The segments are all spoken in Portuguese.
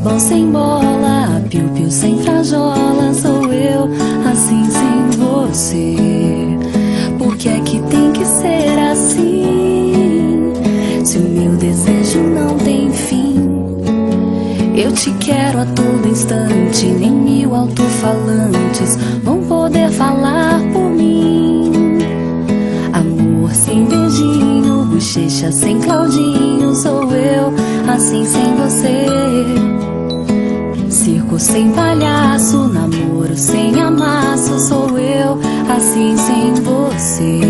futebol sem bola, piu-piu sem frajola. Sou eu, assim sem você. Por que é que tem que ser assim? Se o meu desejo não tem fim. Eu te quero a todo instante, nem 1000 alto-falantes vão poder falar por mim. Amor sem beijinho, bochecha sem Claudinho. Sou eu, assim sem você. Circo sem palhaço, namoro sem amasso. Sou eu, assim sem você.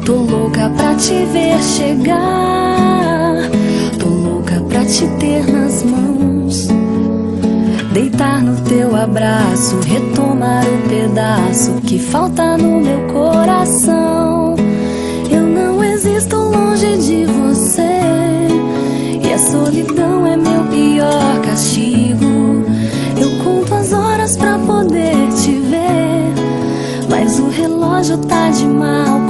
Tô louca pra te ver chegar, tô louca pra te ter nas mãos, deitar no teu abraço, retomar o pedaço que falta no meu coração. Eu não existo longe de você, e a solidão é meu pior castigo. Eu conto as horas pra poder te ver, mas o relógio tá de mal